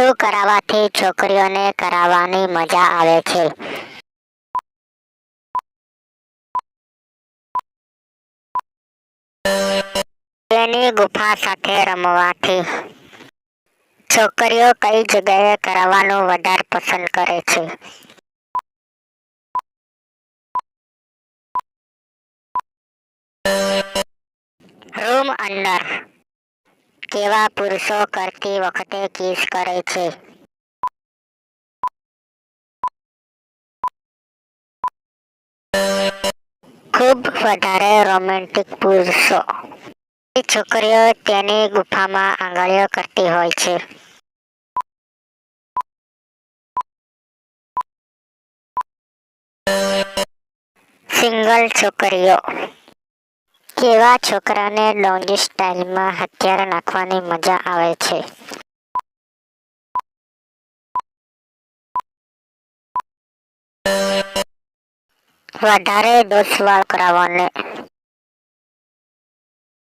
શું કરાવવાથી છોકરીઓને કરાવવાની મજા આવે છે? તેની ગુફા સાથે રમવાથી. છોકરીઓ કઈ જગ્યાએ કરાવવાનું વધારે પસંદ કરે છે? રૂમ અંદર. કેવા પુરુષો કરતી વખતે કિસ કરે છે? ખૂબ વધારે રોમેન્ટિક પુરુષો. છોકરીઓ તેની ગુફામાં આંગળીઓ કરતી હોય છે. સિંગલ છોકરીઓ. કેવા છોકરાને ડોંગી સ્ટાઇલમાં હથિયાર નાખવાની મજા આવે છે? વધારે ડોસ વાળ કરાવવાને.